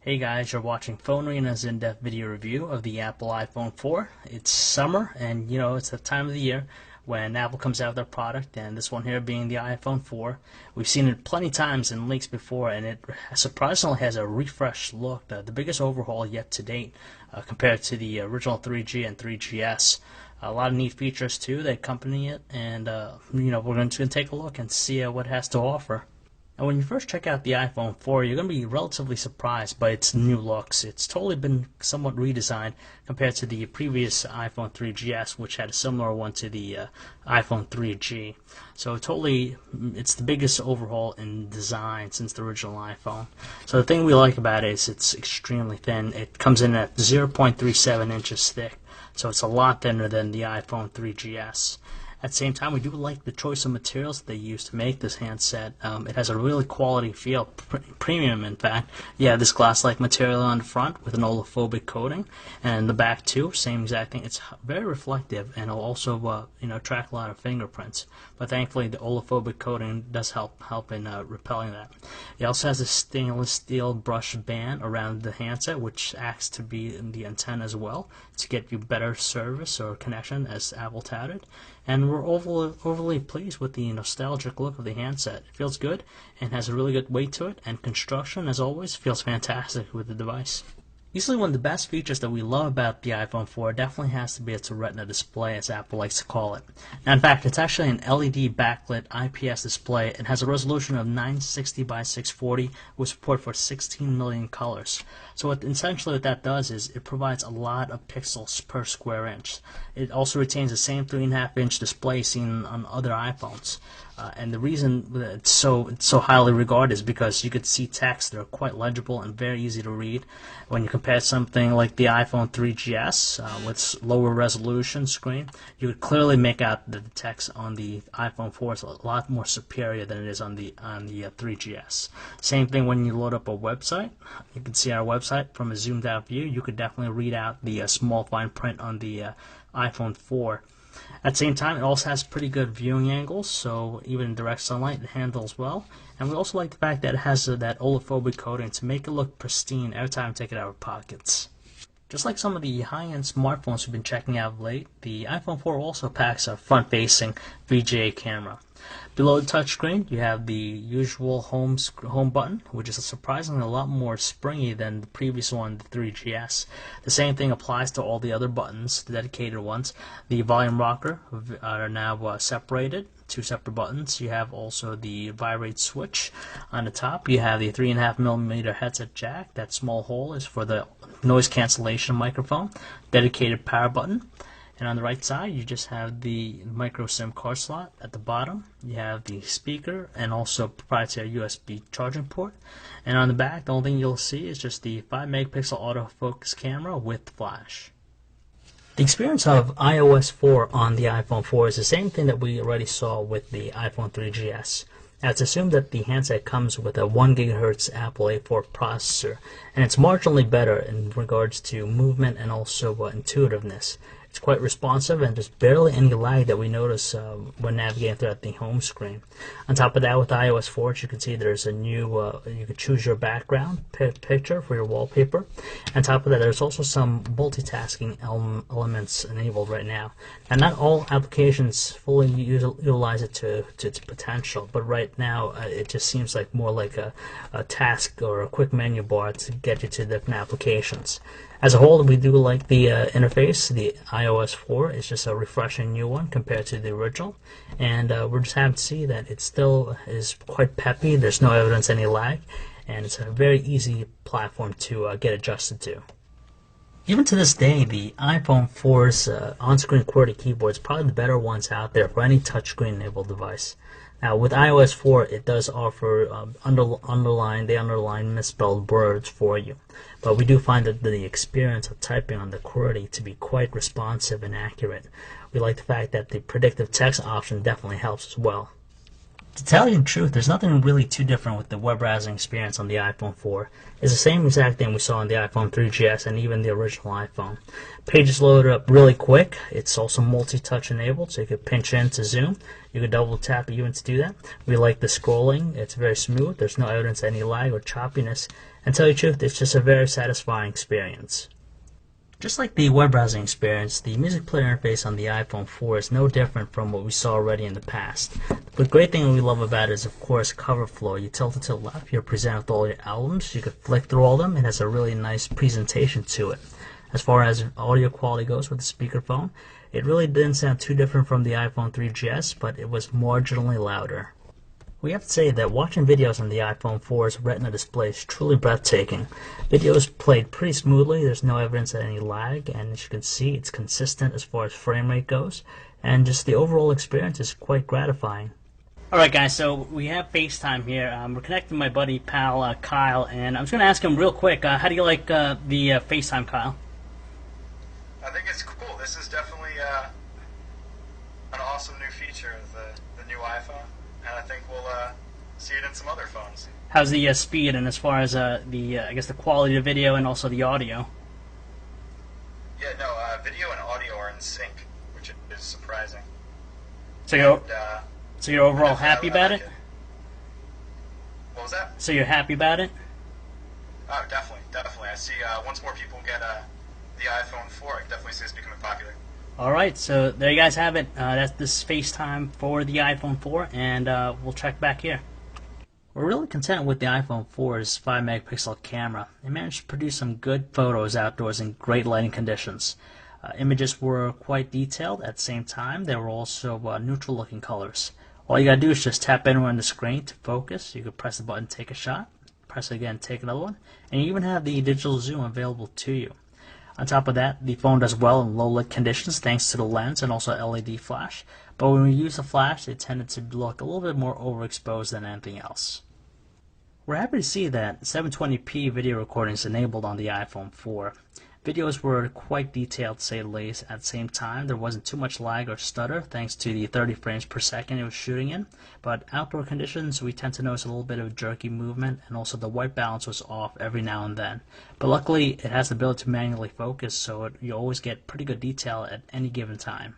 Hey guys, you're watching Phone Arena's in-depth video review of the Apple iPhone 4. It's summer, and it's the time of the year when Apple comes out with their product, and this one here being the iPhone 4. We've seen it plenty times in leaks before, and it surprisingly has a refreshed look, the biggest overhaul yet to date compared to the original 3G and 3GS. A lot of neat features too that accompany it, and we're going to take a look and see what it has to offer. And when you first check out the iPhone 4, you're going to be relatively surprised by its new looks. It's totally been somewhat redesigned compared to the previous iPhone 3GS, which had a similar one to the iPhone 3G. So it's the biggest overhaul in design since the original iPhone. So the thing we like about it is it's extremely thin. It comes in at 0.37 inches thick, so it's a lot thinner than the iPhone 3GS. At the same time, we do like the choice of materials that they use to make this handset. It has a really quality feel, premium in fact. You have this glass-like material on the front with an olefophobic coating, and the back too, same exact thing. It's very reflective, and it'll also track a lot of fingerprints. But thankfully, the olefophobic coating does help in repelling that. It also has a stainless steel brush band around the handset, which acts to be in the antenna as well to get you better service or connection, as Apple touted. And we're overly pleased with the nostalgic look of the handset. It feels good and has a really good weight to it, and construction, as always, feels fantastic with the device. Easily one of the best features that we love about the iPhone 4 definitely has to be its Retina display, as Apple likes to call it. Now, in fact, it's actually an LED backlit IPS display. It has a resolution of 960 by 640 with support for 16 million colors. So essentially what that does is it provides a lot of pixels per square inch. It also retains the same 3.5-inch display seen on other iPhones. And the reason that it's so highly regarded is because you could see text that are quite legible and very easy to read. When you compare something like the iPhone 3GS with lower resolution screen, you could clearly make out that the text on the iPhone 4 is a lot more superior than it is on the 3GS. Same thing when you load up a website. You can see our website from a zoomed out view. You could definitely read out the small fine print on the iPhone 4. At the same time, it also has pretty good viewing angles, so even in direct sunlight it handles well. And we also like the fact that it has that olefophobic coating to make it look pristine every time we take it out of our pockets. Just like some of the high-end smartphones we've been checking out of late, the iPhone 4 also packs a front-facing VGA camera. Below the touchscreen, you have the usual home button, which is surprisingly a lot more springy than the previous one, the 3GS. The same thing applies to all the other buttons, the dedicated ones. The volume rocker are now separated, two separate buttons. You have also the vibrate switch on the top. You have the 3.5mm headset jack. That small hole is for the noise cancellation microphone. Dedicated power button. And on the right side, you just have the micro SIM card slot. At the bottom, you have the speaker and also proprietary USB charging port. And on the back, the only thing you'll see is just the 5-megapixel autofocus camera with flash. The experience of iOS 4 on the iPhone 4 is the same thing that we already saw with the iPhone 3GS. Now, it's assumed that the handset comes with a 1 GHz Apple A4 processor, and it's marginally better in regards to movement and also intuitiveness. It's quite responsive, and there's barely any lag that we notice when navigating throughout the home screen. On top of that, with iOS 4, as you can see, there's a new, you can choose your background picture for your wallpaper. On top of that, there's also some multitasking elements enabled right now. And not all applications fully utilize it to its potential, but right now it just seems like more like a task or a quick menu bar to get you to different applications. As a whole, we do like the interface. The iOS 4 is just a refreshing new one compared to the original, and we're just happy to see that it still is quite peppy. There's no evidence of any lag, and it's a very easy platform to get adjusted to. Even to this day, the iPhone 4's on-screen QWERTY keyboard is probably the better ones out there for any touchscreen-enabled device. Now, with iOS 4, it does offer underline misspelled words for you, but we do find that the experience of typing on the QWERTY to be quite responsive and accurate. We like the fact that the predictive text option definitely helps as well. To tell you the truth, there's nothing really too different with the web browsing experience on the iPhone 4. It's the same exact thing we saw on the iPhone 3GS and even the original iPhone. Pages load up really quick. It's also multi-touch enabled, so you could pinch in to zoom. You could double tap even to do that. We like the scrolling. It's very smooth. There's no evidence of any lag or choppiness. And to tell you the truth, it's just a very satisfying experience. Just like the web browsing experience, the music player interface on the iPhone 4 is no different from what we saw already in the past. The great thing we love about it is, of course, cover flow. You tilt it to the left, you're presented with all your albums, you can flick through all of them, it has a really nice presentation to it. As far as audio quality goes with the speakerphone, it really didn't sound too different from the iPhone 3GS, but it was marginally louder. We have to say that watching videos on the iPhone 4's Retina display is truly breathtaking. Videos played pretty smoothly, there's no evidence of any lag, and as you can see, it's consistent as far as frame rate goes, and just the overall experience is quite gratifying. Alright guys, so we have FaceTime here. We're connecting my buddy, pal, Kyle, and I'm just going to ask him real quick, how do you like the FaceTime, Kyle? I think it's cool. This is definitely an awesome new feature of the new iPhone. And I think we'll see it in some other phones. How's the speed and as far as I guess the quality of video and also the audio? Yeah, no, video and audio are in sync, which is surprising. So you're overall happy about it? What was that? So you're happy about it? Oh, definitely. I see once more people get the iPhone 4, I can definitely see this becoming popular. Alright, so there you guys have it. That's this FaceTime for the iPhone 4, and we'll check back here. We're really content with the iPhone 4's 5 megapixel camera. It managed to produce some good photos outdoors in great lighting conditions. Images were quite detailed. At the same time, they were also neutral looking colors. All you gotta do is just tap anywhere on the screen to focus. You can press the button, take a shot, press it again, take another one, and you even have the digital zoom available to you. On top of that, the phone does well in low-lit conditions thanks to the lens and also LED flash, but when we use the flash, it tended to look a little bit more overexposed than anything else. We're happy to see that 720p video recording is enabled on the iPhone 4. Videos were quite detailed, to say the least. At the same time, there wasn't too much lag or stutter thanks to the 30 frames per second it was shooting in, but outdoor conditions we tend to notice a little bit of jerky movement, and also the white balance was off every now and then. But luckily it has the ability to manually focus, so you always get pretty good detail at any given time.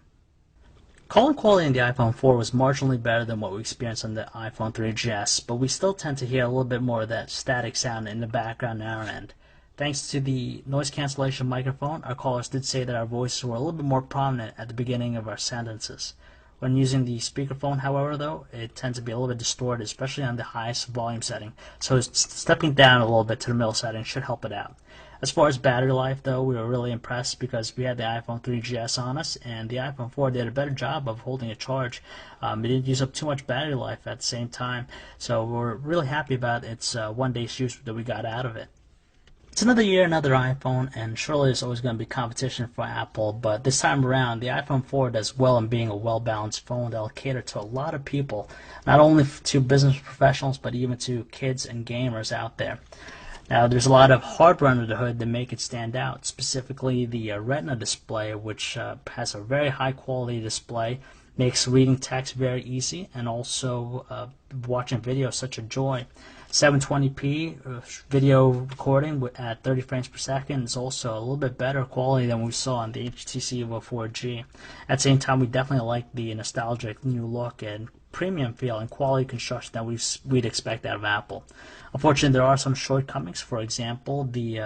Calling quality in the iPhone 4 was marginally better than what we experienced on the iPhone 3GS, but we still tend to hear a little bit more of that static sound in the background on our end. Thanks to the noise cancellation microphone, our callers did say that our voices were a little bit more prominent at the beginning of our sentences. When using the speakerphone, however, though, it tends to be a little bit distorted, especially on the highest volume setting, so stepping down a little bit to the middle setting should help it out. As far as battery life, though, we were really impressed because we had the iPhone 3GS on us, and the iPhone 4 did a better job of holding a charge. It didn't use up too much battery life at the same time, so we're really happy about its one-day's use that we got out of it. It's another year, another iPhone, and surely there's always going to be competition for Apple, but this time around, the iPhone 4 does well in being a well-balanced phone that will cater to a lot of people, not only to business professionals, but even to kids and gamers out there. Now, there's a lot of hardware under the hood that make it stand out, specifically the Retina display, which has a very high-quality display, makes reading text very easy, and also watching video is such a joy. 720p video recording at 30 frames per second is also a little bit better quality than we saw on the HTC Evo 4G. At the same time, we definitely like the nostalgic new look and premium feel and quality construction that we'd expect out of Apple. Unfortunately, there are some shortcomings. For example, the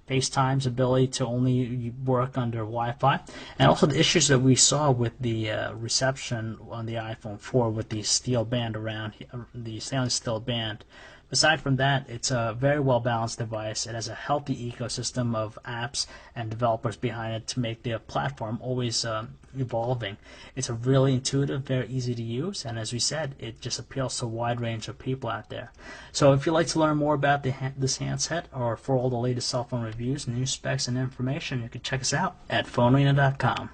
FaceTime's ability to only work under Wi-Fi, and also the issues that we saw with the reception on the iPhone 4 with the steel band around the stainless steel band. Aside from that, it's a very well-balanced device. It has a healthy ecosystem of apps and developers behind it to make the platform always evolving. It's a really intuitive, very easy to use, and as we said, it just appeals to a wide range of people out there. So if you'd like to learn more about this handset, or for all the latest cell phone reviews, news specs, and information, you can check us out at phonearena.com.